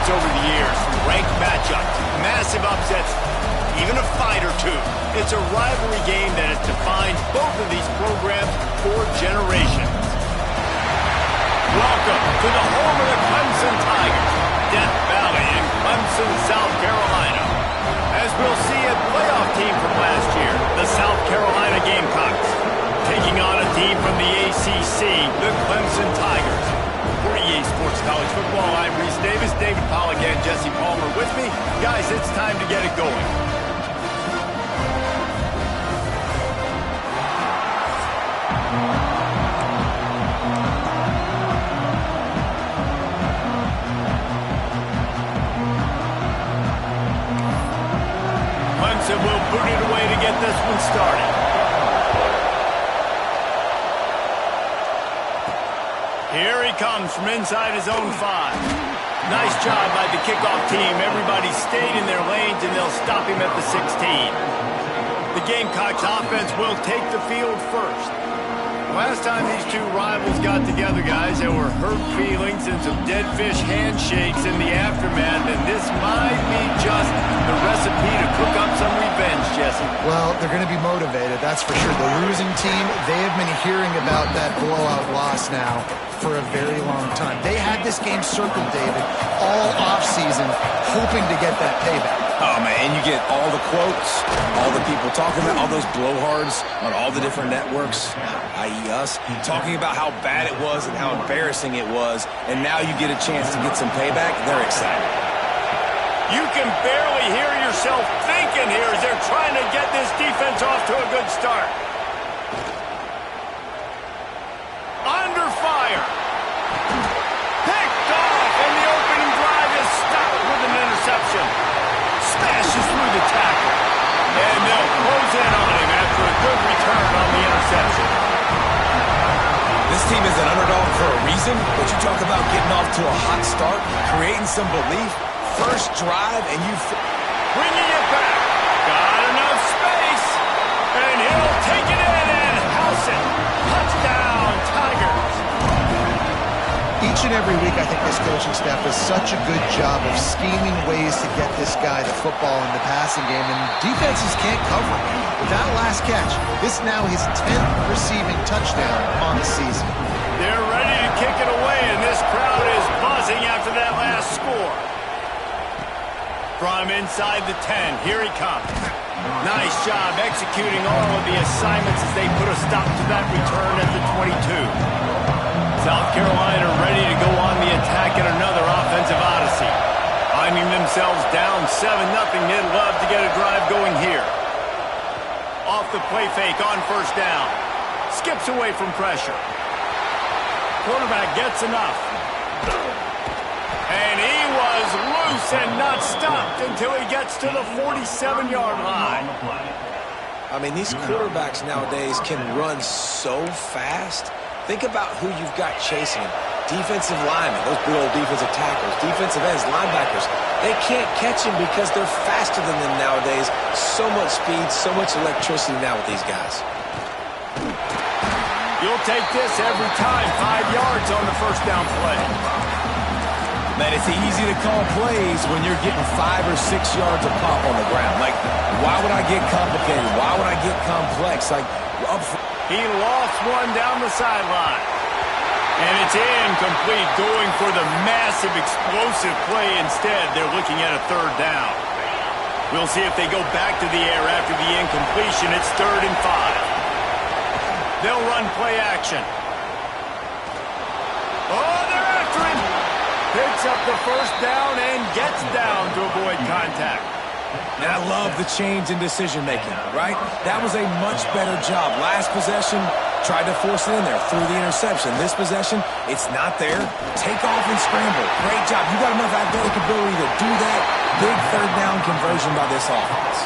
over the years, from ranked matchups, massive upsets, even a fight or two. It's a rivalry game that has defined both of these programs for generations. Welcome to the home of the Clemson Tigers, Death Valley in Clemson, South Carolina. As we'll see, a playoff team from last year, the South Carolina Gamecocks, taking on a team from the ACC, the Clemson Tigers. For EA Sports College Football, I'm Reese Davis, David Powell again, Jesse Palmer with me. Guys, it's time to get it going. Clemson will boot it away to get this one started. Here he comes from inside his own 5. Nice job by the kickoff team. Everybody stayed in their lanes, and they'll stop him at the 16. The Gamecocks offense will take the field first. Last time these two rivals got together, guys, there were hurt feelings and some dead fish handshakes in the aftermath, and this might be just the recipe to cook up some revenge, Jesse. Well, they're going to be motivated, that's for sure. The losing team, they have been hearing about that blowout loss now for a very long time. They had this game circled, David, all offseason, hoping to get that payback. Oh, man, you get all the quotes, all the people talking about, all those blowhards on all the different networks, i.e. us, talking about how bad it was and how embarrassing it was, and now you get a chance to get some payback. They're excited. You can barely hear yourself thinking here as they're trying to get this defense off to a good start. Under fire. Picked off, and the opening drive is stopped with an interception. Smashes through the tackle. And they'll close in on him after a good return on the interception. This team is an underdog for a reason, but you talk about getting off to a hot start, creating some belief. First drive, and you... Bringing it back. Got enough space. And he'll take it in and house it. Touchdown, Tigers. Each and every week, I think this coaching staff does such a good job of scheming ways to get this guy the football in the passing game, and defenses can't cover it. With that last catch, this now his 10th receiving touchdown on the season. They're ready to kick it away, and this crowd is buzzing after that last score. From inside the 10, here he comes. Nice job executing all of the assignments as they put a stop to that return at the 22. South Carolina ready to go on the attack in another offensive odyssey. Finding themselves down 7-0, they'd love to get a drive going here. Off the play fake on first down. Skips away from pressure. Quarterback gets enough. And he was loose and not stopped until he gets to the 47-yard line. I mean, these quarterbacks nowadays can run so fast. Think about who you've got chasing him. Defensive linemen, those big old defensive tackles, defensive ends, linebackers. They can't catch him because they're faster than them nowadays. So much speed, so much electricity now with these guys. You'll take this every time. 5 yards on the first down play. Man, it's easy to call plays when you're getting 5 or 6 yards of pop on the ground. Like, why would I get complicated? Why would I get complex? Like, up front. He lost one down the sideline. And it's incomplete, going for the massive explosive play instead. They're looking at a third down. We'll see if they go back to the air after the incompletion. It's 3rd and 5. They'll run play action. Oh, they're after him. Picks up the first down and gets down to avoid contact. And I love the change in decision-making, right? That was a much better job. Last possession, tried to force it in there, threw the interception. This possession, it's not there. Take off and scramble. Great job. You got enough athletic ability to do that. Big third down conversion by this offense.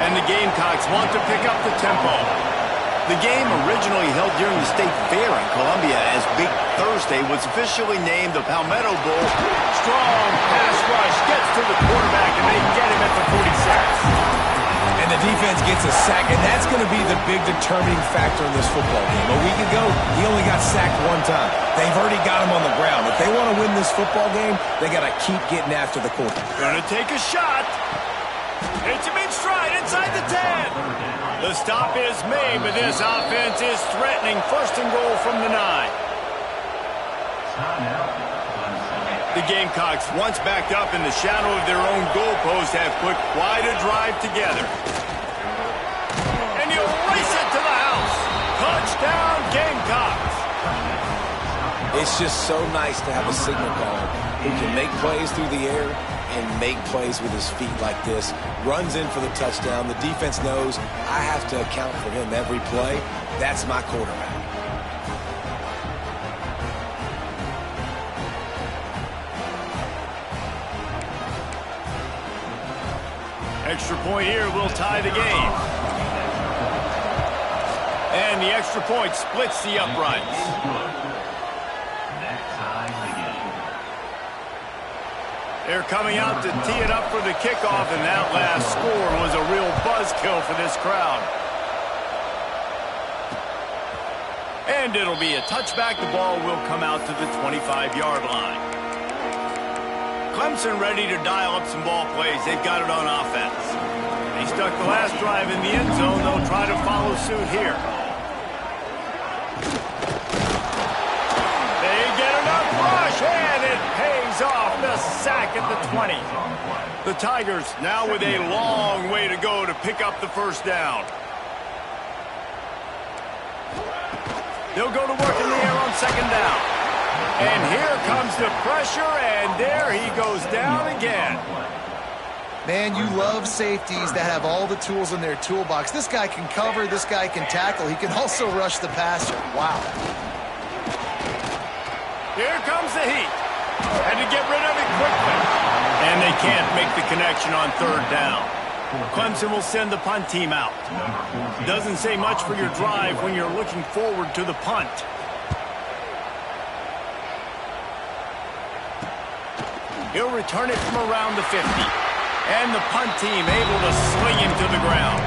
And the Gamecocks want to pick up the tempo. The game, originally held during the State Fair in Columbia as Big Thursday, was officially named the Palmetto Bowl. Strong pass rush gets to the quarterback, and they get him at the 46. And the defense gets a sack, and that's going to be the big determining factor in this football game. A week ago, he only got sacked one time. They've already got him on the ground. If they want to win this football game, they got to keep getting after the quarterback. Gonna take a shot. Hits him in stride inside the 10. The stop is made, but this offense is threatening. First and goal from the 9. The Gamecocks, once backed up in the shadow of their own goalpost, have put quite a drive together. And he'll race it to the house. Touchdown, Gamecocks. It's just so nice to have a signal caller who can make plays through the air and make plays with his feet like this. Runs in for the touchdown. The defense knows I have to account for him every play. That's my quarterback. Extra point here will tie the game. And the extra point splits the uprights. They're coming out to tee it up for the kickoff, and that last score was a real buzzkill for this crowd. And it'll be a touchback. The ball will come out to the 25-yard line. Clemson ready to dial up some ball plays. They've got it on offense. They stuck the last drive in the end zone. They'll try to follow suit here. They get enough rush, and it pays off. The sack at the 20. The Tigers now with a long way to go to pick up the first down. They'll go to work in the air on second down. And here comes the pressure, and there he goes down again. Man, you love safeties that have all the tools in their toolbox. This guy can cover, this guy can tackle. He can also rush the passer. Wow. Here comes the heat. Had to get rid of it quickly. And they can't make the connection on third down. Clemson will send the punt team out. Doesn't say much for your drive when you're looking forward to the punt. He'll return it from around the 50. And the punt team able to sling him to the ground.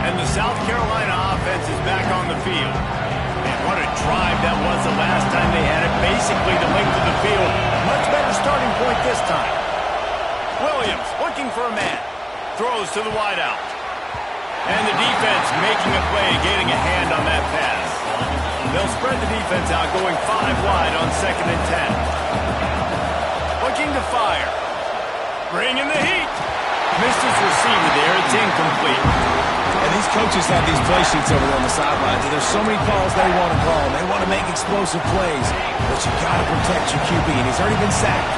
And the South Carolina offense is back on the field. And what a drive that was the last time they had it. Basically the length of the field. Much better starting point this time. Williams looking for a man. Throws to the wideout. And the defense making a play, getting a hand on that pass. They'll spread the defense out, going 5 wide on 2nd and 10. Looking to fire. Bringing the heat. Missed his receiver there. It's incomplete. And these coaches have these play sheets over there on the sidelines, and there's so many calls they want to call. They want to make explosive plays, but you got to protect your QB, and he's already been sacked.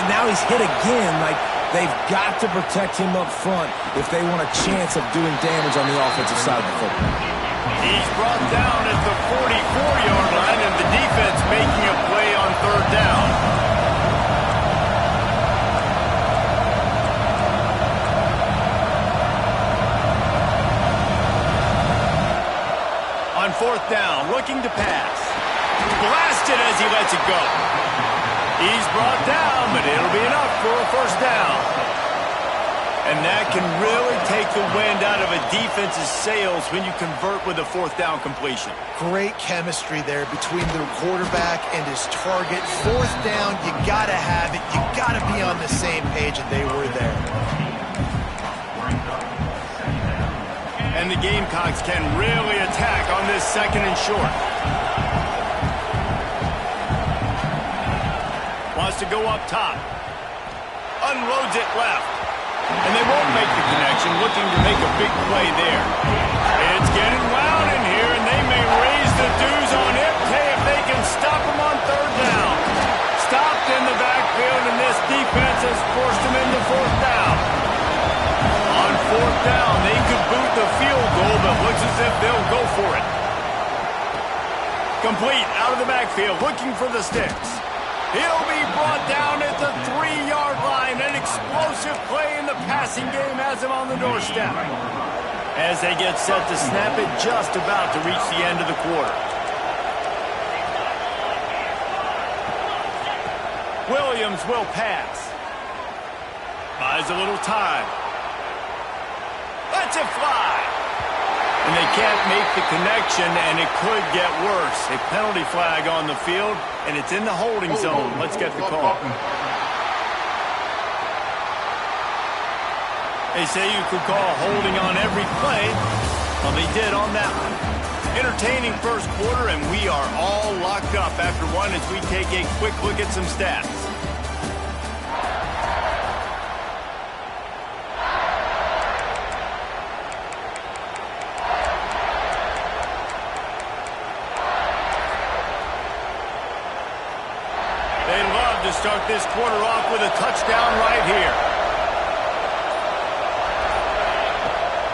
Now he's hit again. Like, they've got to protect him up front if they want a chance of doing damage on the offensive side of the football. He's brought down at the 44-yard line, and the defense making a play on third down. On fourth down, looking to pass. Blasted as he lets it go. He's brought down, but it'll be enough for a first down. And that can really take the wind out of a defense's sails when you convert with a fourth down completion. Great chemistry there between the quarterback and his target. Fourth down, you got to have it. You got to be on the same page, and they were there. And the Gamecocks can really attack on this 2nd and short. Wants to go up top. Unloads it left. And they won't make the connection, looking to make a big play there. It's getting loud in here, and they may raise the dues on Iptay if they can stop him on third down. Stopped in the backfield, and this defense has forced him into fourth down. On fourth down, they could boot the field goal, but looks as if they'll go for it. Complete out of the backfield, looking for the sticks. He'll be brought down at the 3-yard line. An explosive play in the passing game has him on the doorstep. As they get set to snap it, just about to reach the end of the quarter. Williams will pass. Buys a little time. Lets it fly. And they can't make the connection, and it could get worse. A penalty flag on the field, and it's in the holding zone. Let's get the call. They say you could call holding on every play. Well, they did on that one. Entertaining first quarter, and we are all locked up after one as we take a quick look at some stats. They love to start this quarter off with a touchdown right here.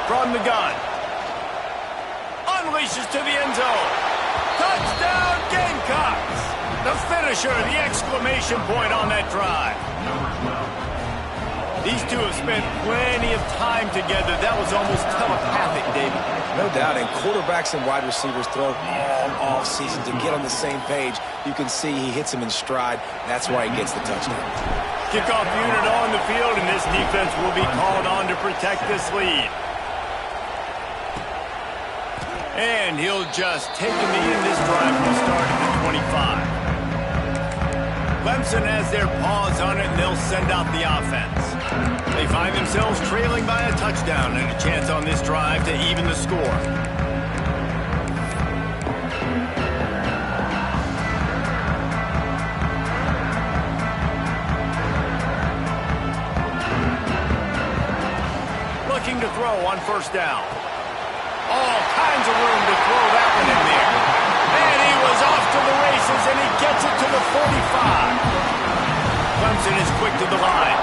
From the gun. Unleashes to the end zone. Touchdown, Gamecocks! The finisher, the exclamation point on that drive. These two have spent plenty of time together. That was almost telepathic, David. No doubt, and quarterbacks and wide receivers throw all off-season to get on the same page. You can see he hits him in stride. That's why he gets the touchdown. Kickoff unit on the field, and this defense will be called on to protect this lead. And he'll just take him in. This drive will start at the 25. Clemson has their paws on it, and they'll send out the offense. They find themselves trailing by a touchdown and a chance on this drive to even the score. Looking to throw on first down. All kinds of room to throw that one in there. And he was off to the races, and he gets it to the 45. Clemson is quick to the line.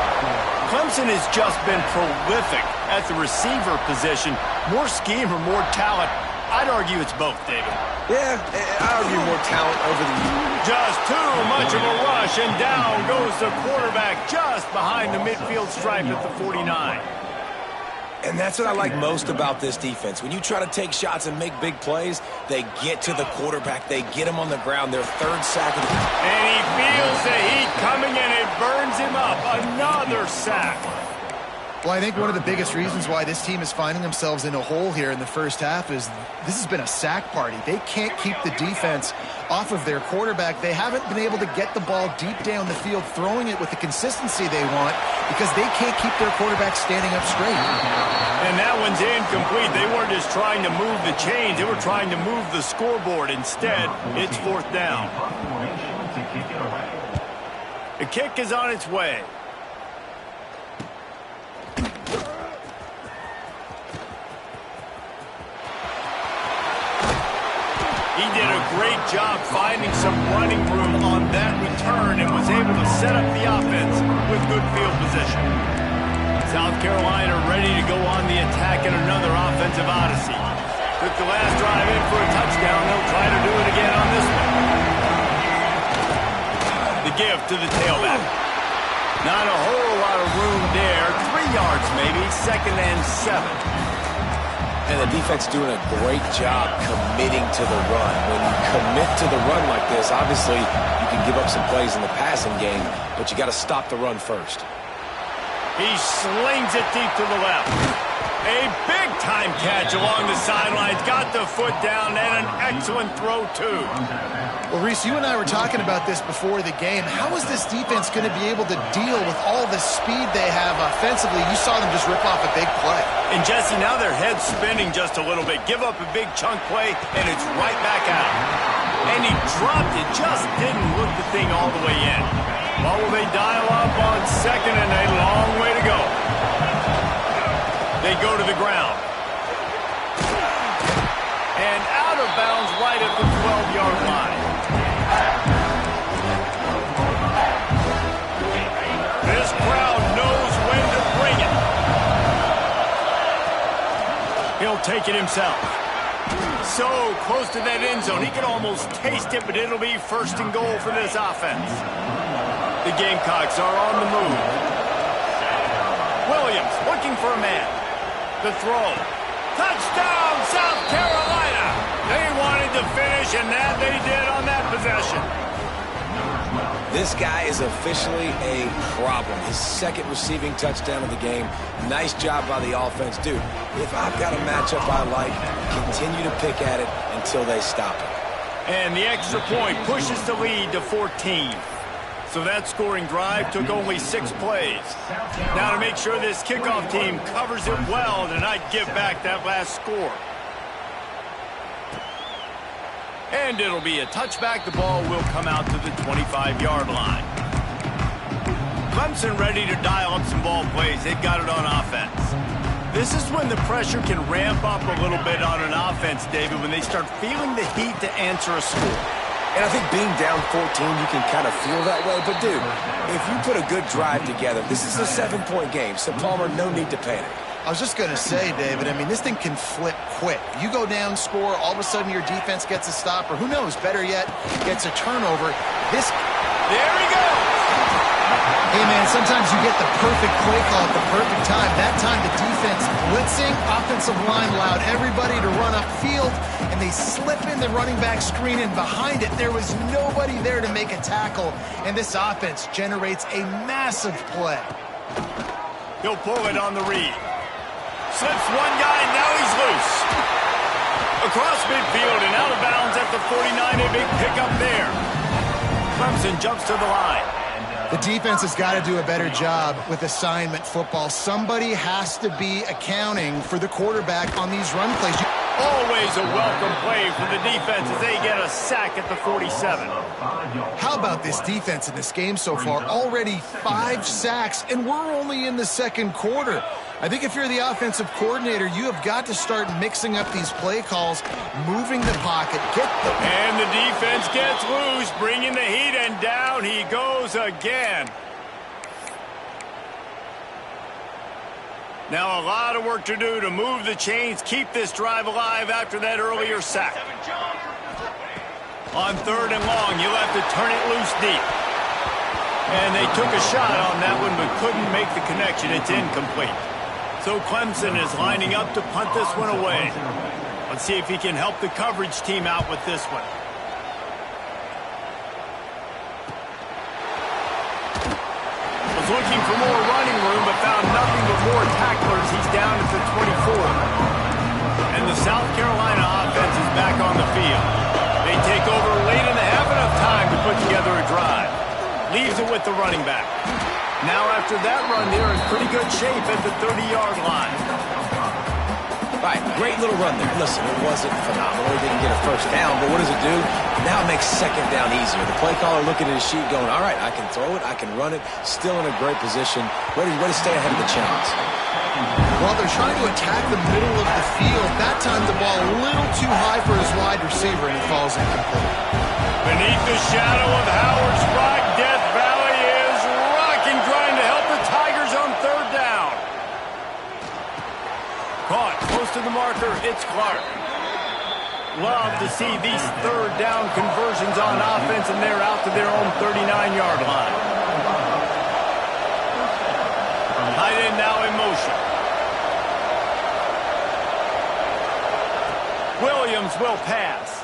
Clemson has just been prolific at the receiver position. More scheme or more talent? I'd argue it's both, David. Yeah, I argue more talent over the... Just too much of a rush, and down goes the quarterback just behind the midfield stripe at the 49. And that's what I like most about this defense. When you try to take shots and make big plays, they get to the quarterback. They get him on the ground. Their third sack. And he feels the heat coming, and it burns him up. Another sack. Well, I think one of the biggest reasons why this team is finding themselves in a hole here in the first half is this has been a sack party. They can't keep the defense off of their quarterback. They haven't been able to get the ball deep down the field, throwing it with the consistency they want because they can't keep their quarterback standing up straight. And that one's incomplete. They weren't just trying to move the chains. They were trying to move the scoreboard. Instead, it's fourth down. The kick is on its way. He did a great job finding some running room on that return and was able to set up the offense with good field position. South Carolina ready to go on the attack in another offensive odyssey. Took the last drive in for a touchdown. They'll try to do it again on this one. The give to the tailback. Not a whole lot of room there. 3 yards maybe, 2nd and 7. And the defense doing a great job committing to the run. When you commit to the run like this, obviously you can give up some plays in the passing game, but you got to stop the run first. He slings it deep to the left. A big-time catch along the sidelines. Got the foot down, and an excellent throw, too. Well, Reese, you and I were talking about this before the game. How is this defense going to be able to deal with all the speed they have offensively? You saw them just rip off a big play. And, Jesse, now their head's spinning just a little bit. Give up a big chunk play, and it's right back out. And he dropped it, just didn't look the thing all the way in. Well, will they dial up on second, and a long way to go. They go to the ground. And out of bounds right at the 12-yard line. This crowd knows when to bring it. He'll take it himself. So close to that end zone. He can almost taste it, but it'll be 1st and goal for this offense. The Gamecocks are on the move. Williams looking for a man. The throw. Touchdown, South Carolina. They wanted to finish, and that they did on that possession. This guy is officially a problem. His second receiving touchdown of the game. Nice job by the offense. Dude, if I've got a matchup I like, continue to pick at it until they stop it. And the extra point pushes the lead to 14. So that scoring drive took only 6 plays. Now to make sure this kickoff team covers it well to not give back that last score. And it'll be a touchback. The ball will come out to the 25-yard line. Clemson ready to dial up some ball plays. They've got it on offense. This is when the pressure can ramp up a little bit on an offense, David, when they start feeling the heat to answer a score. And I think being down 14, you can kind of feel that way. But, dude, if you put a good drive together, this is a 7-point game. So, Palmer, no need to panic. I was just going to say, David, I mean, this thing can flip quick. You go down, score, all of a sudden your defense gets a stop, or who knows, better yet, gets a turnover. There he goes! Hey, man, sometimes you get the perfect play call at the perfect time. That time the defense blitzing, offensive line allowed everybody to run upfield, and they slip in the running back screen, and behind it, there was nobody there to make a tackle, and this offense generates a massive play. He'll pull it on the read. Slips one guy, and now he's loose. Across midfield and out of bounds at the 49, a big pickup there. Clemson jumps to the line. The defense has got to do a better job with assignment football. Somebody has to be accounting for the quarterback on these run plays. Always a welcome play for the defense as they get a sack at the 47. How about this defense in this game so far? Already 5 sacks, and we're only in the second quarter. I think if you're the offensive coordinator, you have got to start mixing up these play calls, moving the pocket, And the defense gets loose, bringing the heat, and down he goes again. Now a lot of work to do to move the chains, keep this drive alive after that earlier sack. On 3rd and long, you'll have to turn it loose deep. And they took a shot on that one but couldn't make the connection. It's incomplete. So Clemson is lining up to punt this one away. Let's see if he can help the coverage team out with this one. Was looking for more running room, but found nothing but more tacklers. He's down at the 24. And the South Carolina offense is back on the field. They take over late in the half, enough time to put together a drive. Leaves it with the running back. Now after that run, they're in pretty good shape at the 30-yard line. Right, great little run there. Listen, it wasn't phenomenal. He didn't get a first down, but what does it do? Now it makes second down easier. The play caller looking at his sheet going, all right, I can throw it, I can run it, still in a great position, ready to stay ahead of the challenge. Well, they're trying to attack the middle of the field. That time the ball a little too high for his wide receiver, and it falls incomplete. Beneath the shadow of Howard's Rock, Death Valley is rocking, trying to help the Tigers on 3rd down. Caught close to the marker, it's Clark. Love to see these 3rd down conversions on offense, and they're out to their own 39-yard line. Tight end now in motion. Williams will pass.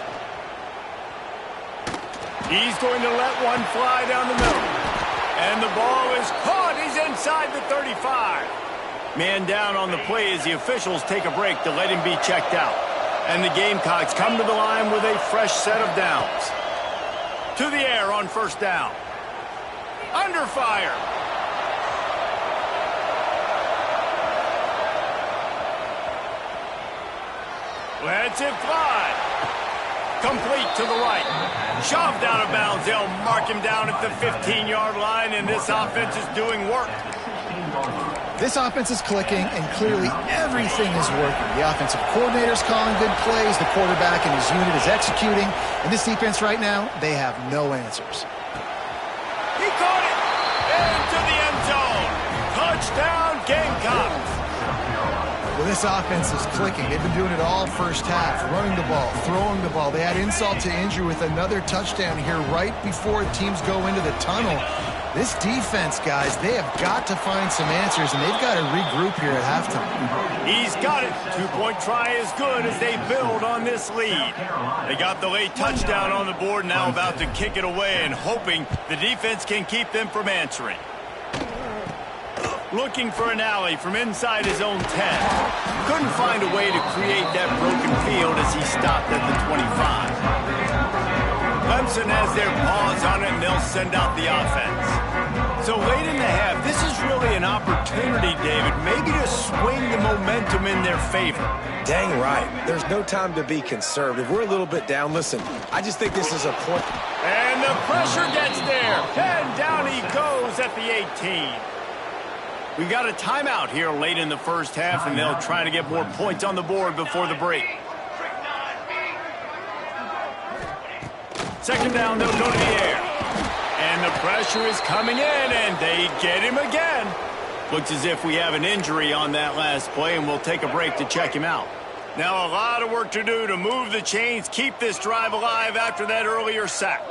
He's going to let one fly down the middle. And the ball is caught. He's inside the 35. Man down on the play as the officials take a break to let him be checked out. And the Gamecocks come to the line with a fresh set of downs. To the air on 1st down. Under fire. Lets it fly. Complete to the right. Shoved out of bounds. They'll mark him down at the 15-yard line, and this offense is doing work. This offense is clicking, and clearly everything is working. The offensive coordinator's calling good plays. The quarterback and his unit is executing. And this defense right now, they have no answers. He caught it. Into the end zone. Touchdown, Gamecocks. Well, this offense is clicking. They've been doing it all first half, running the ball, throwing the ball. They had insult to injury with another touchdown here right before teams go into the tunnel. This defense, guys, they have got to find some answers, and they've got to regroup here at halftime. He's got it. Two-point try is good as they build on this lead. They got the late touchdown on the board, now about to kick it away and hoping the defense can keep them from answering. Looking for an alley from inside his own 10. Couldn't find a way to create that broken field as he stopped at the 25. Clemson has their paws on it, and they'll send out the offense. So late in the half, this is really an opportunity, David, maybe to swing the momentum in their favor. Dang right. There's no time to be conservative. We're a little bit down. Listen, I just think this is a point. And the pressure gets there. And down he goes at the 18. We got a timeout here late in the first half, and they'll try to get more points on the board before the break. Second down, they'll go to the air. And the pressure is coming in, and they get him again. Looks as if we have an injury on that last play, and we'll take a break to check him out. Now a lot of work to do to move the chains, keep this drive alive after that earlier sack.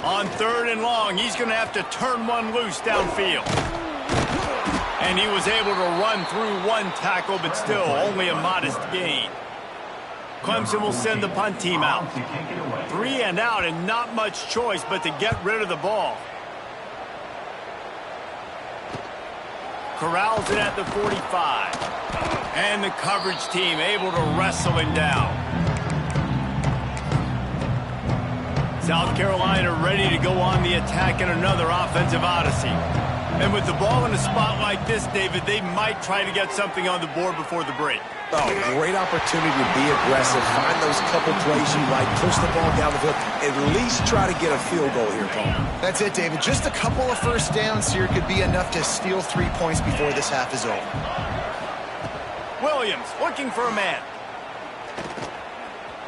On 3rd and long, he's going to have to turn one loose downfield. And he was able to run through one tackle, but still only a modest gain. Clemson will send the punt team out. 3 and out, and not much choice but to get rid of the ball. Corrals it at the 45. And the coverage team able to wrestle him down. South Carolina ready to go on the attack in another offensive odyssey. And with the ball in a spot like this, David, they might try to get something on the board before the break. Oh, great opportunity to be aggressive. Find those couple plays you like. Push the ball down the field. At least try to get a field goal here, Paul. That's it, David. Just a couple of first downs here could be enough to steal 3 points before this half is over. Williams looking for a man.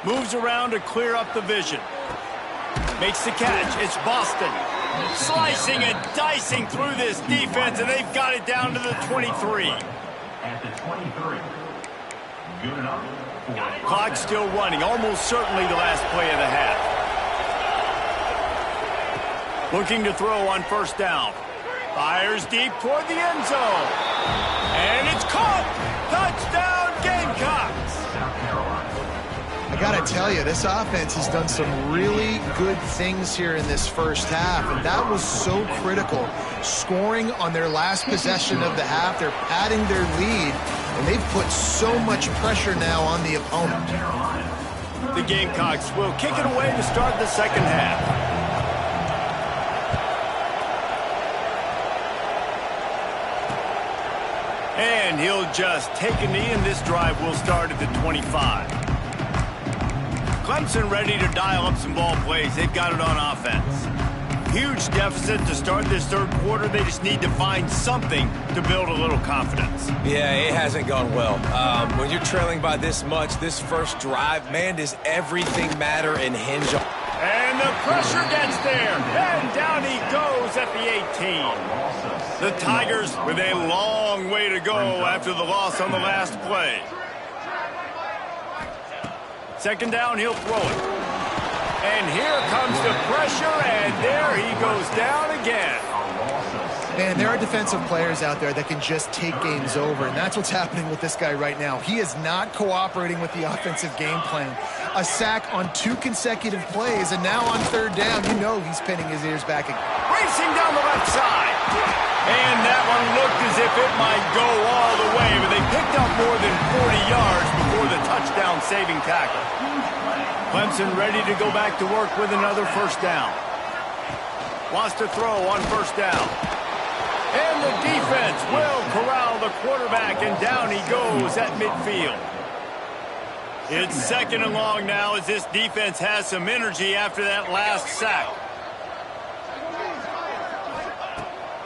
Moves around to clear up the vision. Makes the catch. It's Boston. Slicing and dicing through this defense, and they've got it down to the 23. At the 23. Good enough. Clock still running, almost certainly the last play of the half. Looking to throw on first down. Fires deep toward the end zone. And it's caught. Touchdown, Gamecocks. I got to tell you, this offense has done some really good things here in this first half, and that was so critical. Scoring on their last possession of the half, they're padding their lead, and they've put so much pressure now on the opponent. The Gamecocks will kick it away to start the second half. And he'll just take a knee, and this drive will start at the 25. Clemson ready to dial up some ball plays. They've got it on offense. Huge deficit to start this third quarter. They just need to find something to build a little confidence. Yeah, it hasn't gone well. When you're trailing by this much, this first drive, man, does everything matter and hinge on. And the pressure gets there. And down he goes at the 18. The Tigers with a long way to go after the loss on the last play. Second down, he'll throw it. And here comes the pressure, and there he goes down again. Man, there are defensive players out there that can just take games over, and that's what's happening with this guy right now. He is not cooperating with the offensive game plan. A sack on 2 consecutive plays, and now on third down, you know he's pinning his ears back again. Racing down the left side. And that one looked as if it might go all the way, but they picked up more than 40 yards before the touchdown-saving tackle. Clemson ready to go back to work with another first down. Wants to throw on first down. And the defense will corral the quarterback, and down he goes at midfield. It's second and long now as this defense has some energy after that last sack.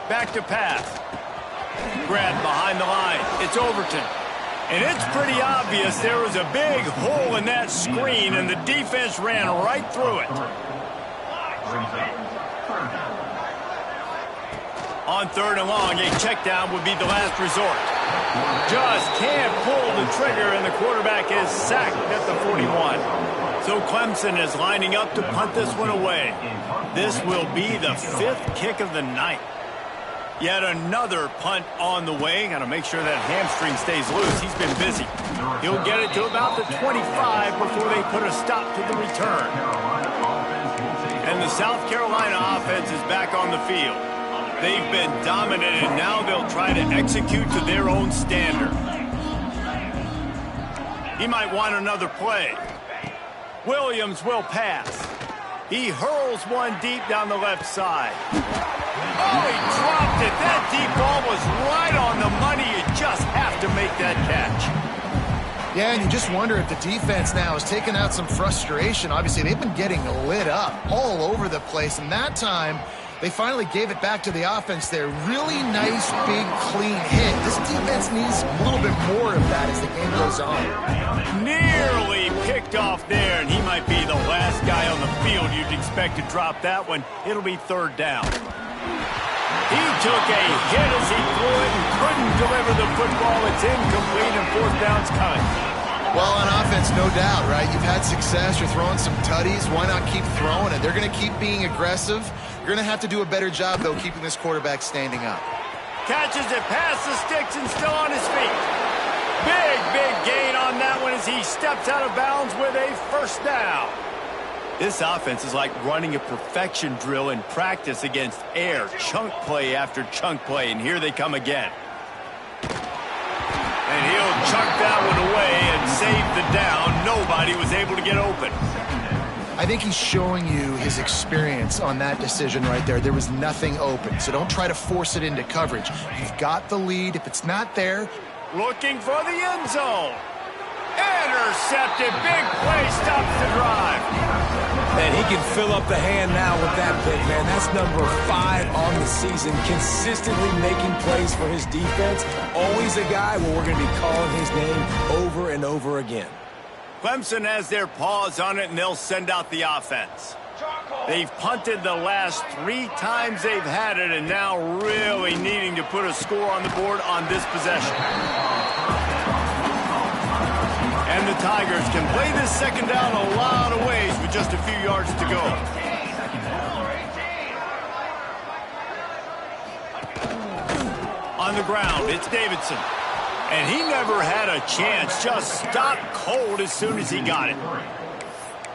Back to pass. Grant behind the line. It's Overton. And it's pretty obvious there was a big hole in that screen, and the defense ran right through it. On third and long, a check down would be the last resort. Just can't pull the trigger, and the quarterback is sacked at the 41. So Clemson is lining up to punt this one away. This will be the 5th kick of the night. Yet another punt on the way. Got to make sure that hamstring stays loose. He's been busy. He'll get it to about the 25 before they put a stop to the return. And the South Carolina offense is back on the field. They've been dominant, and now they'll try to execute to their own standard. He might want another play. Williams will pass. He hurls one deep down the left side. Oh, he dropped it. That deep ball was right on the money. You just have to make that catch. Yeah, and you just wonder if the defense now has taken out some frustration. Obviously, they've been getting lit up all over the place, and that time they finally gave it back to the offense there. Really nice, big, clean hit. This defense needs a little bit more of that as the game goes on. Nearly picked off there, and he might be the last guy on the field you'd expect to drop that one. It'll be 3rd down. He took a hit as he threw it and couldn't deliver the football. It's incomplete, and 4th down's coming. Well, on offense, no doubt, right? You've had success. You're throwing some tutties. Why not keep throwing it? They're going to keep being aggressive. You're going to have to do a better job, though, keeping this quarterback standing up. Catches it past the sticks and still on his feet. Big gain on that one as he steps out of bounds with a 1st down. This offense is like running a perfection drill in practice against air. Chunk play after chunk play, and here they come again. And he'll chuck that one away and save the down. Nobody was able to get open. I think he's showing you his experience on that decision right there. There was nothing open, so don't try to force it into coverage. You've got the lead. If it's not there, looking for the end zone. Intercepted. Big play stops the drive. And he can fill up the hand now with that pick, man. That's number 5 on the season. Consistently making plays for his defense. Always a guy where we're going to be calling his name over and over again. Clemson has their paws on it, and they'll send out the offense. They've punted the last 3 times they've had it, and now really needing to put a score on the board on this possession. And the Tigers can play this 2nd down a lot of ways with just a few yards to go. On the ground, it's Davidson. And he never had a chance, just stopped cold as soon as he got it.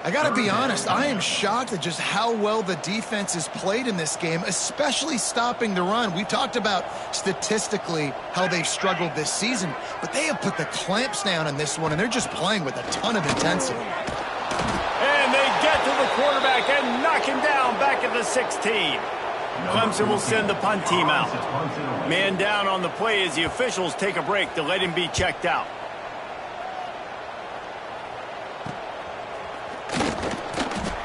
I got to be honest, I am shocked at just how well the defense has played in this game, especially stopping the run. We talked about statistically how they've struggled this season, but they have put the clamps down in this one, and they're just playing with a ton of intensity. And they get to the quarterback and knock him down back at the 16. Clemson will send the punt team out. Man down on the play as the officials take a break to let him be checked out.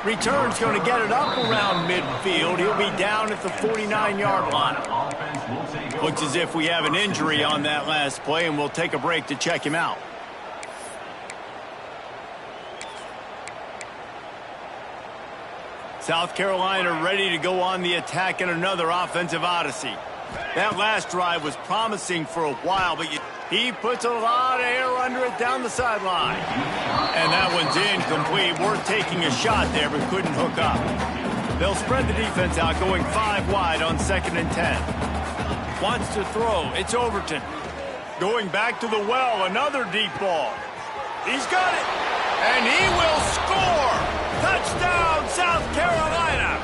Return's going to get it up around midfield. He'll be down at the 49-yard line. Looks as if we have an injury on that last play, and we'll take a break to check him out. South Carolina ready to go on the attack in another offensive odyssey. That last drive was promising for a while, but he puts a lot of air under it down the sideline. And that one's incomplete. Worth taking a shot there, but couldn't hook up. They'll spread the defense out, going 5 wide on 2nd and 10. Wants to throw. It's Overton. Going back to the well, another deep ball. He's got it. And he will score. Touchdown, South Carolina.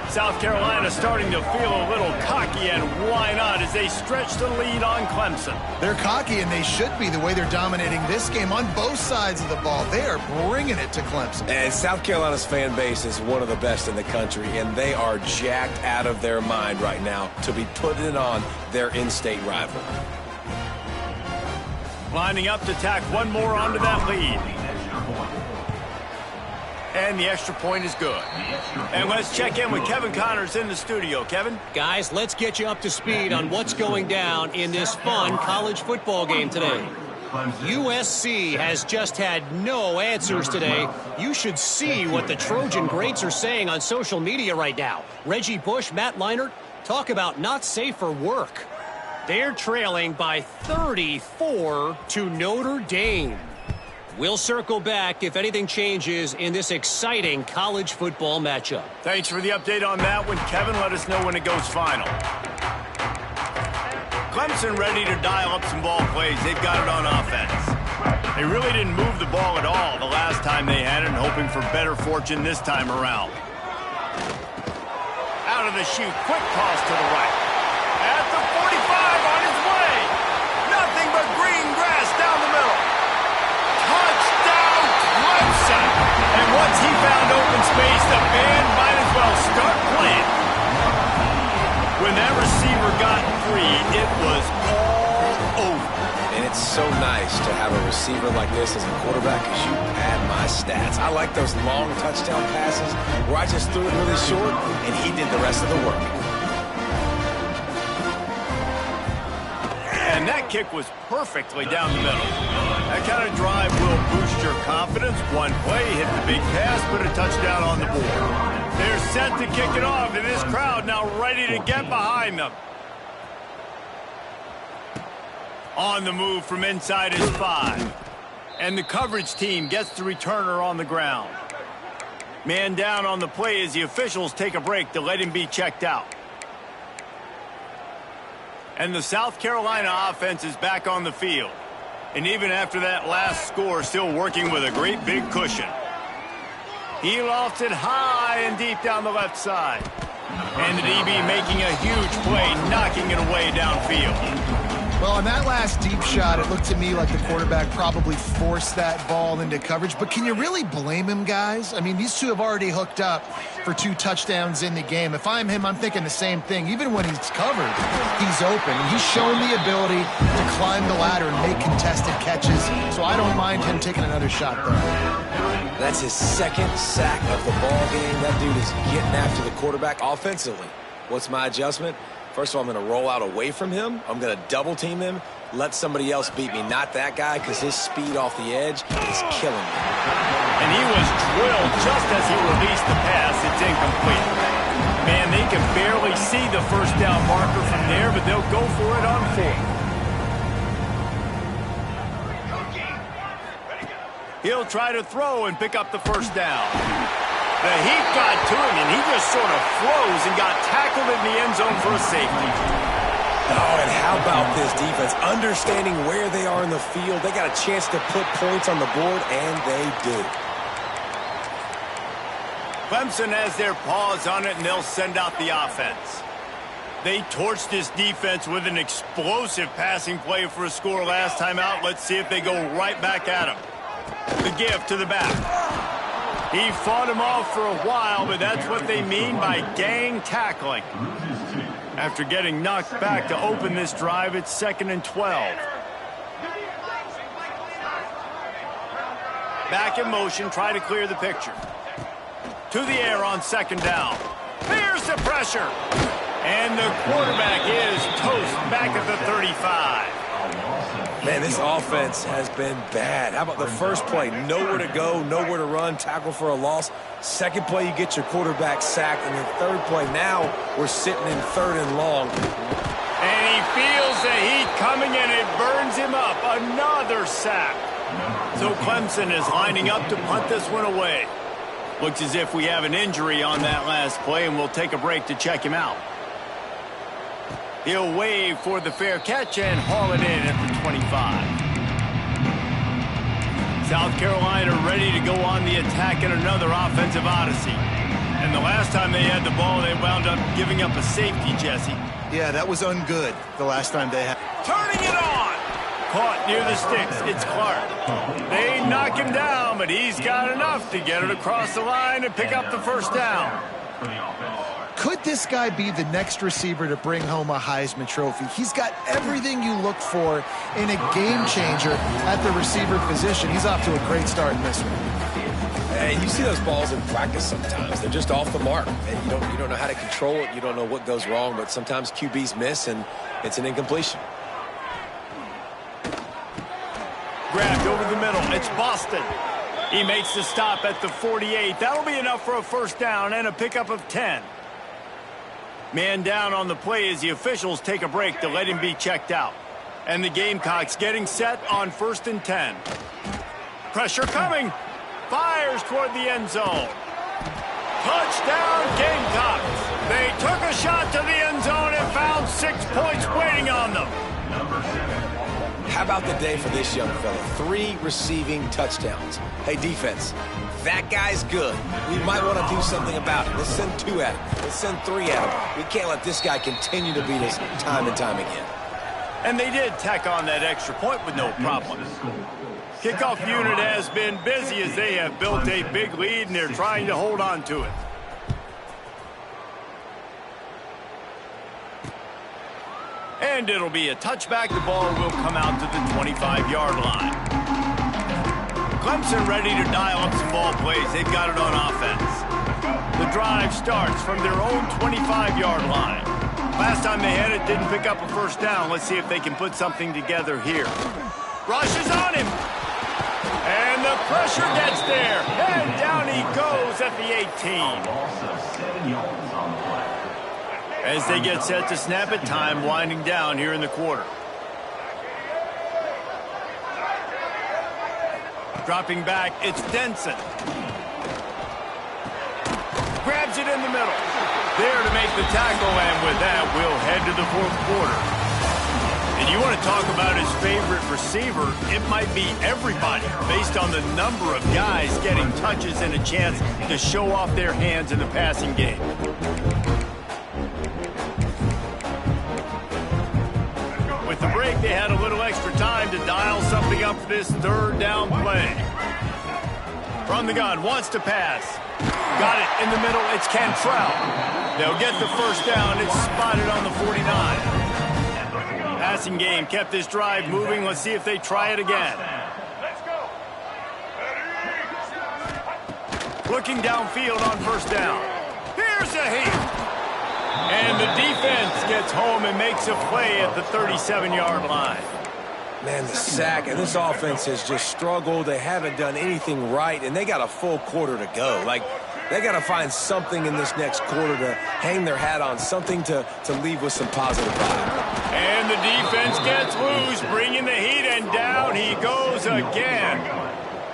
South Carolina starting to feel a little cocky, and why not, as they stretch the lead on Clemson. They're cocky, and they should be the way they're dominating this game on both sides of the ball. They are bringing it to Clemson. And South Carolina's fan base is one of the best in the country, and they are jacked out of their mind right now to be putting it on their in-state rival. Lining up to tack one more onto that lead. And the extra point is good. And let's check in with Kevin Connors in the studio. Kevin? Guys, let's get you up to speed on what's going down in this fun college football game today. USC has just had no answers today. You should see what the Trojan greats are saying on social media right now. Reggie Bush, Matt Leinart, talk about not safe for work. They're trailing by 34 to Notre Dame. We'll circle back if anything changes in this exciting college football matchup. Thanks for the update on that one, Kevin. Let us know when it goes final. Clemson ready to dial up some ball plays. They've got it on offense. They really didn't move the ball at all the last time they had it, and hoping for better fortune this time around. Out of the chute, quick toss to the right. At the 45, on his way. Nothing but green grass down the middle. Touchdown, Clemson. And once he found open space, the band might as well start playing. When that receiver got free, it was all over. And it's so nice to have a receiver like this as a quarterback because you pad my stats. I like those long touchdown passes where I just threw it really short and he did the rest of the work. And that kick was perfectly down the middle. That kind of drive will boost your confidence. One play, hit the big pass, put a touchdown on the board. They're set to kick it off, and this crowd now ready to get behind them. On the move from inside his 5. And the coverage team gets the returner on the ground. Man down on the play as the officials take a break to let him be checked out. And the South Carolina offense is back on the field. And even after that last score, still working with a great big cushion. He lofts it high and deep down the left side. And the DB making a huge play, knocking it away downfield. Well, on that last deep shot, it looked to me like the quarterback probably forced that ball into coverage. But can you really blame him, guys? I mean, these two have already hooked up for 2 touchdowns in the game. If I'm him, I'm thinking the same thing. Even when he's covered, he's open. He's shown the ability to climb the ladder and make contested catches. So I don't mind him taking another shot there. That's his second sack of the ball game. That dude is getting after the quarterback offensively. What's my adjustment? First of all, I'm going to roll out away from him. I'm going to double team him, let somebody else beat me, not that guy, because his speed off the edge is killing me. And he was drilled just as he released the pass. It's incomplete. Man, they can barely see the first down marker from there, but they'll go for it on 4. He'll try to throw and pick up the first down. The heat got to him, and he just sort of froze and got tackled in the end zone for a safety. Oh, and how about this defense? Understanding where they are in the field. They got a chance to put points on the board, and they do. Clemson has their paws on it, and they'll send out the offense. They torched this defense with an explosive passing play for a score last time out. Let's see if they go right back at him. The give to the back. He fought him off for a while, but that's what they mean by gang tackling. After getting knocked back to open this drive, it's 2nd and 12. Back in motion, try to clear the picture. To the air on 2nd down. Here's the pressure. And the quarterback is toast back at the 35. Man, this offense has been bad. How about the first play? Nowhere to go, nowhere to run, tackle for a loss. Second play, you get your quarterback sacked. And then third play, now we're sitting in 3rd and long. And he feels the heat coming, and it burns him up. Another sack. So Clemson is lining up to punt this one away. Looks as if we have an injury on that last play, and we'll take a break to check him out. He'll wave for the fair catch and haul it in at the 25. South Carolina ready to go on the attack in another offensive odyssey. And the last time they had the ball, they wound up giving up a safety, Jesse. Yeah, that was ungood the last time they had. Turning it on! Caught near the sticks. It's Clark. They knock him down, but he's got enough to get it across the line and pick up the first down. Could this guy be the next receiver to bring home a Heisman Trophy? He's got everything you look for in a game changer at the receiver position. He's off to a great start in this one. And you see those balls in practice sometimes. They're just off the mark. And you don't know how to control it. You don't know what goes wrong, but sometimes QBs miss, and it's an incompletion. Grabbed over the middle. It's Boston. He makes the stop at the 48. That'll be enough for a first down and a pickup of 10. Man down on the play as the officials take a break to let him be checked out. And the Gamecocks getting set on 1st and 10. Pressure coming. Fires toward the end zone. Touchdown, Gamecocks. They took a shot to the end zone and found 6 points waiting on them. How about the day for this young fella? 3 receiving touchdowns. Hey, defense, that guy's good. We might want to do something about it. Let's send 2 at him. Let's send 3 at him. We can't let this guy continue to beat us time and time again. And they did tack on that extra point with no problem. Kickoff unit has been busy as they have built a big lead, and they're trying to hold on to it. And it'll be a touchback. The ball will come out to the 25-yard line. Clemson ready to dial up some ball plays. They've got it on offense. The drive starts from their own 25-yard line. Last time they had it, didn't pick up a first down. Let's see if they can put something together here. Rush is on him. And the pressure gets there. And down he goes at the 18. As they get set to snap it, time winding down here in the quarter. Dropping back, it's Denson. Grabs it in the middle. There to make the tackle, and with that, we'll head to the fourth quarter. And you want to talk about his favorite receiver, it might be everybody, based on the number of guys getting touches and a chance to show off their hands in the passing game. With the break, they had a little extra time to dial something up for this third down play. From the gun, wants to pass. Got it in the middle, it's Cantrell. They'll get the first down, it's spotted on the 49. Passing game kept this drive moving. Let's see if they try it again. Looking downfield on first down. Here's a heat. And the defense gets home and makes a play at the 37-yard line. Man, the sack, and this offense has just struggled. They haven't done anything right, and they got a full quarter to go. Like, they got to find something in this next quarter to hang their hat on, something to leave with some positive vibe. And the defense gets loose, bringing the heat, and down he goes again.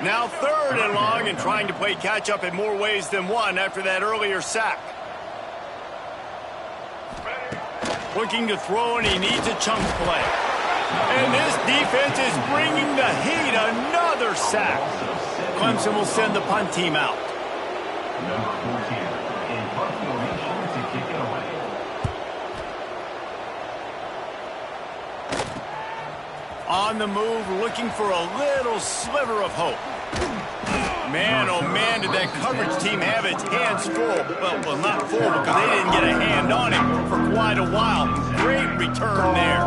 Now 3rd and long, and trying to play catch-up in more ways than one after that earlier sack. Looking to throw, and he needs a chunk play. And this defense is bringing the heat. Another sack. Clemson will send the punt team out. Number 14 in punt formation to kick it away. On the move, looking for a little sliver of hope. Man, oh man, did that coverage team have its hands full. Well, not full because they didn't get a hand on him for quite a while. Great return there.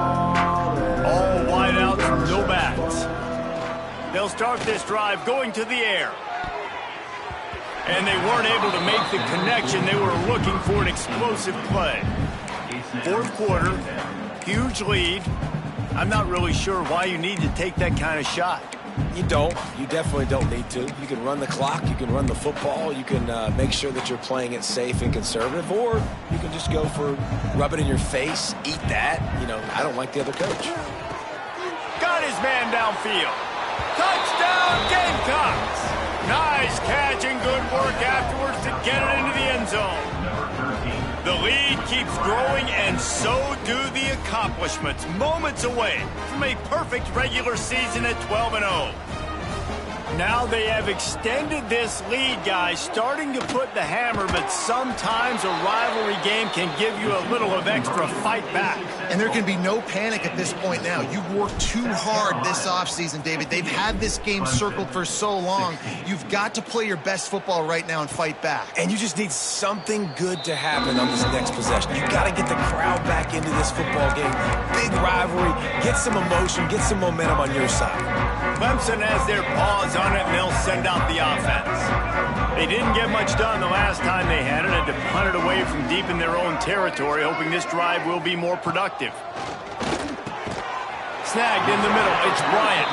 All wideouts, no backs. They'll start this drive going to the air. And they weren't able to make the connection. They were looking for an explosive play. Fourth quarter, huge lead. I'm not really sure why you need to take that kind of shot. You don't. You definitely don't need to. You can run the clock. You can run the football. You can make sure that you're playing it safe and conservative. Or you can just go for rub it in your face, eat that. You know, I don't like the other coach. Got his man downfield. Touchdown, Gamecocks! Nice catch and good work afterwards to get it into the end zone. The lead keeps growing, and so do the accomplishments. Moments away from a perfect regular season at 12-0. Now they have extended this lead, guys, starting to put the hammer, but sometimes a rivalry game can give you a little of extra fight back. And there can be no panic at this point now. You've worked too hard this offseason, David. They've had this game circled for so long. You've got to play your best football right now and fight back. And you just need something good to happen on this next possession. You got to get the crowd back into this football game. Big rivalry. Get some emotion. Get some momentum on your side. Clemson has their paws on it, and they'll send out the offense. They didn't get much done the last time they had it, and to punt it away from deep in their own territory, hoping this drive will be more productive. Snagged in the middle, it's Bryant.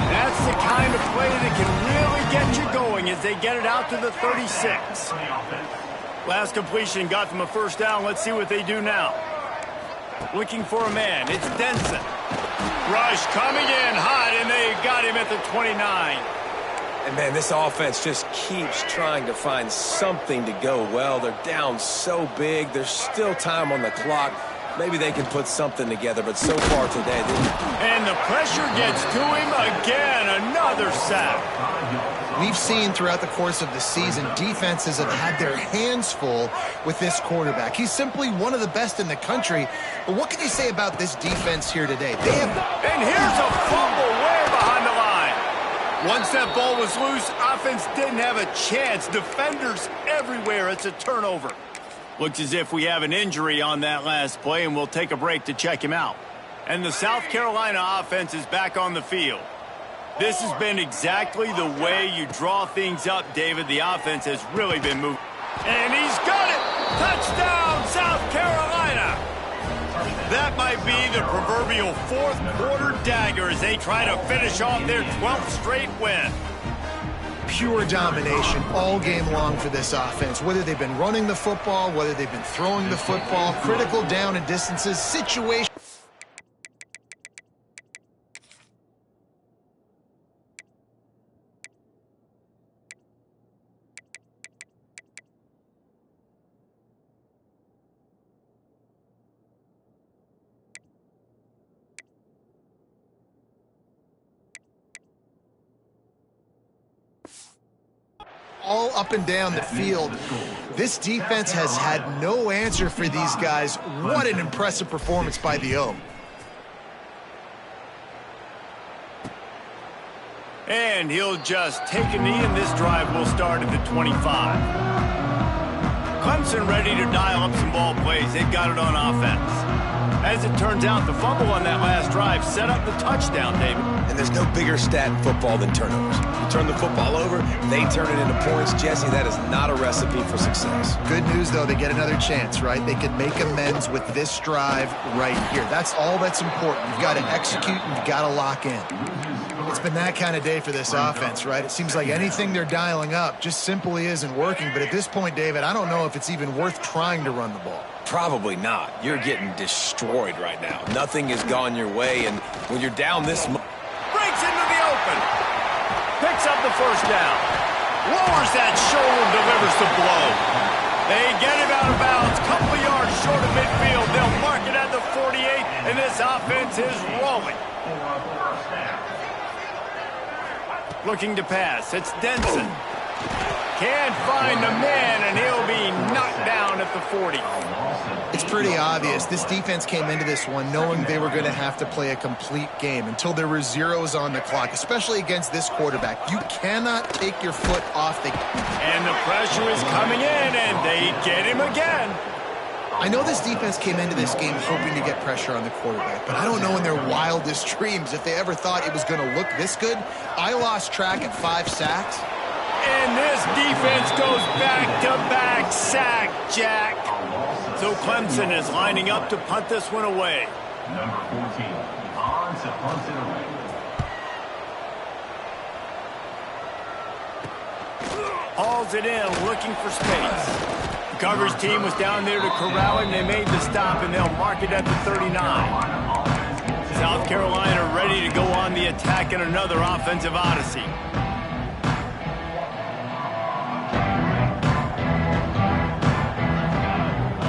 That's the kind of play that can really get you going as they get it out to the 36. Last completion got them a first down. Let's see what they do now. Looking for a man, it's Denson. Rush coming in hot, and they got him at the 29. And, man, this offense just keeps trying to find something to go well. They're down so big. There's still time on the clock. Maybe they can put something together, but so far today, and the pressure gets to him again. Another sack. We've seen throughout the course of the season, defenses have had their hands full with this quarterback. He's simply one of the best in the country. But what can you say about this defense here today? And here's a fumble way behind the line. Once that ball was loose, offense didn't have a chance. Defenders everywhere. It's a turnover. Looks as if we have an injury on that last play, and we'll take a break to check him out. And the South Carolina offense is back on the field. This has been exactly the way you draw things up, David. The offense has really been moving. And he's got it! Touchdown, South Carolina! That might be the proverbial fourth quarter dagger as they try to finish off their 12th straight win. Pure domination all game long for this offense. Whether they've been running the football, whether they've been throwing the football, critical down and distances, situation. All up and down the field. This defense has had no answer for these guys. What an impressive performance by the O. And he'll just take a knee, and this drive will start at the 25. Clemson ready to dial up some ball plays. They've got it on offense. As it turns out, the fumble on that last drive set up the touchdown, David. And there's no bigger stat in football than turnovers. You turn the football over, they turn it into points. Jesse, that is not a recipe for success. Good news, though, they get another chance, right? They can make amends with this drive right here. That's all that's important. You've got to execute and you've got to lock in. It's been that kind of day for this offense, right? It seems like anything they're dialing up just simply isn't working. But at this point, David, I don't know if it's even worth trying to run the ball. Probably not. You're getting destroyed right now. Nothing has gone your way, and when you're down this much... Breaks into the open. Picks up the first down. Lowers that shoulder, delivers the blow. They get him out of bounds. Couple yards short of midfield. They'll mark it at the 48, and this offense is rolling. Looking to pass. It's Denson. Can't find the man, and he'll be knocked down at the 40. It's pretty obvious. This defense came into this one knowing they were going to have to play a complete game until there were zeros on the clock, especially against this quarterback. You cannot take your foot off the... And the pressure is coming in, and they get him again. I know this defense came into this game hoping to get pressure on the quarterback, but I don't know in their wildest dreams if they ever thought it was going to look this good. I lost track at 5 sacks. And this defense goes back-to-back sack, Jack. So Clemson is lining up to punt this one away. Number 14, on to punt it away. Hauls it in, looking for space. The coverage team was down there to corral him. They made the stop, and they'll mark it at the 39. South Carolina ready to go on the attack in another offensive odyssey.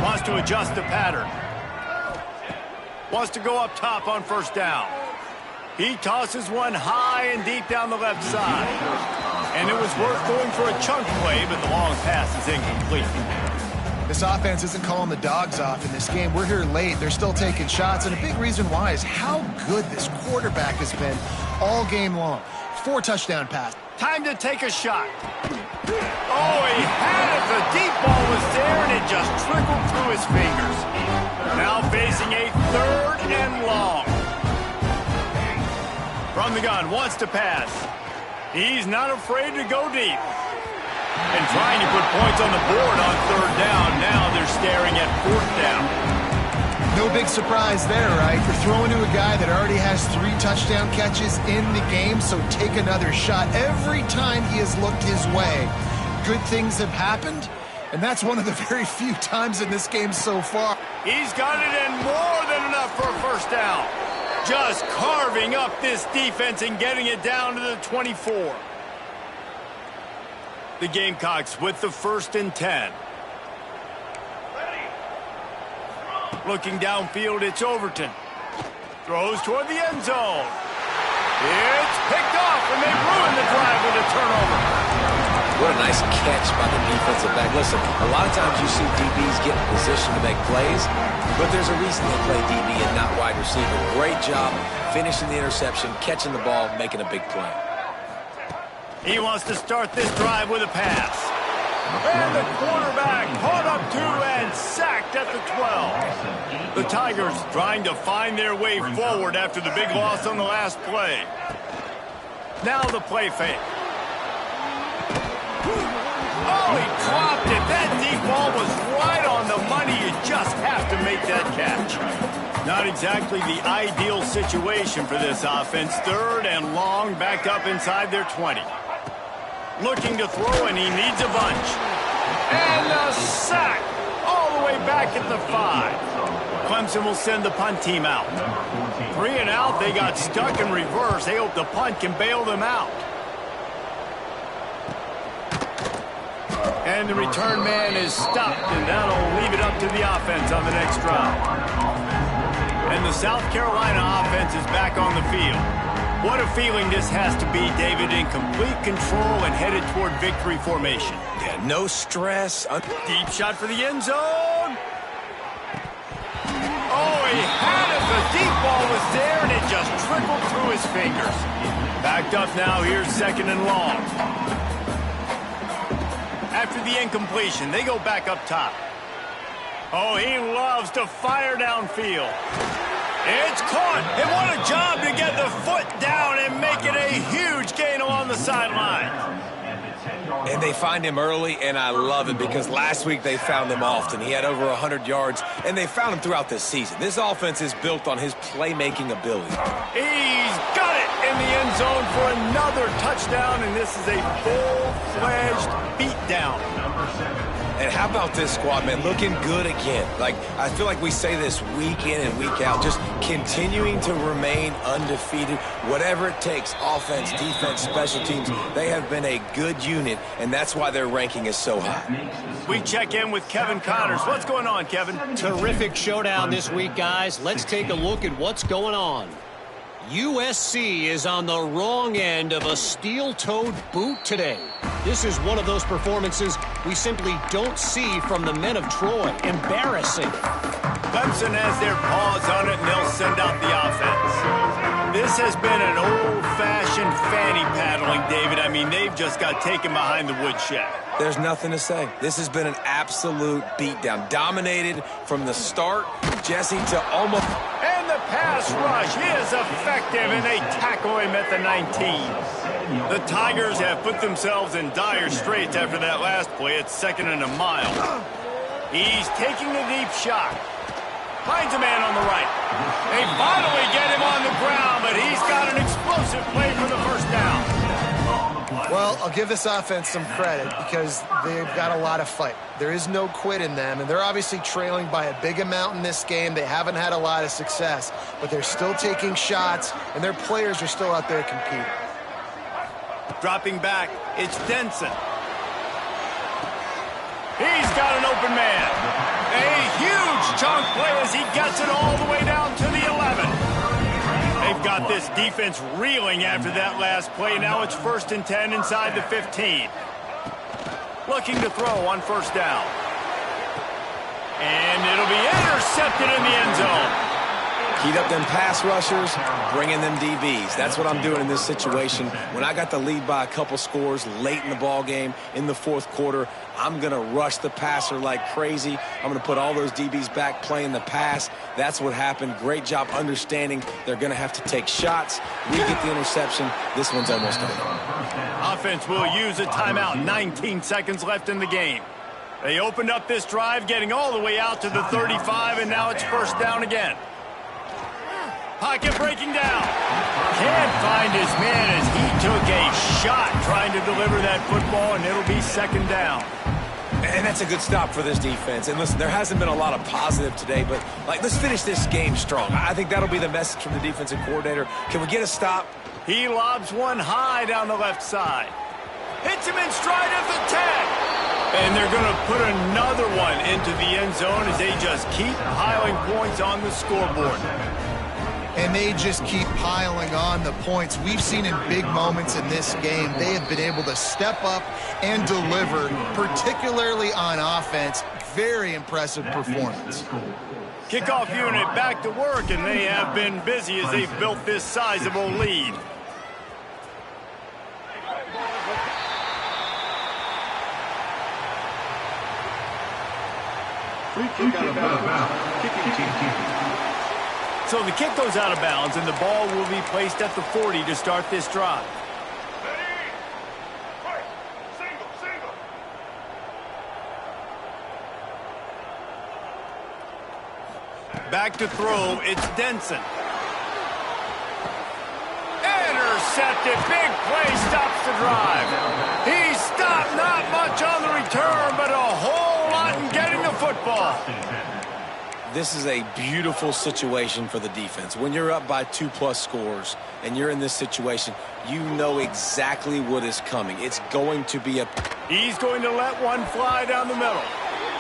Wants to adjust the pattern. Wants to go up top on first down. He tosses one high and deep down the left side. And it was worth going for a chunk play, but the long pass is incomplete. This offense isn't calling the dogs off in this game. We're here late. They're still taking shots, and a big reason why is how good this quarterback has been all game long. 4 touchdown passes. Time to take a shot. Oh, he had it. The deep ball was there, and it just trickled through his fingers. Now facing a 3rd and long. From the gun, wants to pass. He's not afraid to go deep. And trying to put points on the board on 3rd down. Now they're staring at 4th down. No big surprise there, right? You're throwing to a guy that already has 3 touchdown catches in the game, so take another shot. Every time he has looked his way, good things have happened, and that's one of the very few times in this game so far. He's got it in more than enough for a first down. Just carving up this defense and getting it down to the 24. The Gamecocks with the 1st and 10. Looking downfield, it's Overton. Throws toward the end zone. It's picked off, and they ruin the drive with a turnover. What a nice catch by the defensive back. Listen, a lot of times you see DBs get in position to make plays, but there's a reason they play DB and not wide receiver. Great job finishing the interception, catching the ball, making a big play. He wants to start this drive with a pass. And the quarterback caught up to and sacked at the 12. The Tigers trying to find their way forward after the big loss on the last play. Now the play fake. Oh, he dropped it. That deep ball was right on the money. You just have to make that catch. Not exactly the ideal situation for this offense. 3rd and long, backed up inside their 20. Looking to throw, and he needs a bunch. And a sack all the way back at the 5. Clemson will send the punt team out. 3 and out, they got stuck in reverse. They hope the punt can bail them out. And the return man is stopped, and that'll leave it up to the offense on the next drive. And the South Carolina offense is back on the field. What a feeling this has to be, David, in complete control and headed toward victory formation. Yeah, no stress. Deep shot for the end zone. Oh, he had it. The deep ball was there, and it just trickled through his fingers. Backed up now. Here's 2nd and long. After the incompletion, they go back up top. Oh, he loves to fire downfield. It's caught, and what a job to get the foot down and make it a huge gain along the sideline. And they find him early, and I love it because last week they found him often. He had over 100 yards, and they found him throughout this season. This offense is built on his playmaking ability. He's got it in the end zone for another touchdown, and this is a full-fledged beatdown. And how about this squad, man? Looking good again. Like, I feel like we say this week in and week out, just continuing to remain undefeated. Whatever it takes, offense, defense, special teams, they have been a good unit, and that's why their ranking is so high. We check in with Kevin Connors. What's going on, Kevin? Terrific showdown this week, guys. Let's take a look at what's going on. USC is on the wrong end of a steel-toed boot today. This is one of those performances we simply don't see from the men of Troy. Embarrassing. Clemson has their paws on it, and they'll send out the offense. This has been an old-fashioned fanny paddling, David. I mean, they've just got taken behind the woodshed. There's nothing to say. This has been an absolute beatdown. Dominated from the start, Jesse, to almost... And the pass rush is effective, and they tackle him at the 19. The Tigers have put themselves in dire straits after that last play. It's 2nd and a mile. He's taking a deep shot. Finds a man on the right. They finally get him on the ground, but he's got an explosive play for the 1st down. Well, I'll give this offense some credit because they've got a lot of fight. There is no quit in them, and they're obviously trailing by a big amount in this game. They haven't had a lot of success, but they're still taking shots, and their players are still out there competing. Dropping back, it's Denson. He's got an open man. A huge chunk play as he gets it all the way down to the 11. They've got this defense reeling after that last play. Now it's 1st and 10 inside the 15. Looking to throw on 1st down. And it'll be intercepted in the end zone. Heat up them pass rushers, bringing them DBs. That's what I'm doing in this situation. When I got the lead by a couple scores late in the ball game, in the 4th quarter, I'm going to rush the passer like crazy. I'm going to put all those DBs back playing the pass. That's what happened. Great job understanding they're going to have to take shots. We get the interception. This one's almost over. Offense will use a timeout. 19 seconds left in the game. They opened up this drive, getting all the way out to the 35, and now it's 1st down again. Pocket breaking down. Can't find his man as he took a shot trying to deliver that football, and it'll be 2nd down. And that's a good stop for this defense. And listen, there hasn't been a lot of positive today, but let's finish this game strong. I think that'll be the message from the defensive coordinator. Can we get a stop? He lobs one high down the left side. Hits him in stride at the 10. And they're going to put another one into the end zone as they just keep piling points on the scoreboard. And they just keep piling on the points. We've seen in big moments in this game, they have been able to step up and deliver, particularly on offense. Very impressive performance. Kickoff unit back to work, and they have been busy as they've built this sizable lead. Free kick out of bounds. Kicking team. So the kick goes out of bounds, and the ball will be placed at the 40 to start this drive. Back to throw, it's Denson. Intercepted, big play, stops the drive. He stopped, not much on the return, but a whole lot in getting the football. This is a beautiful situation for the defense. When you're up by 2+ scores and you're in this situation, you know exactly what is coming. It's going to be a... He's going to let one fly down the middle.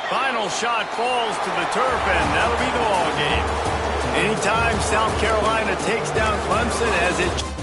Final shot falls to the turf, and that'll be the ball game. Anytime South Carolina takes down Clemson as it...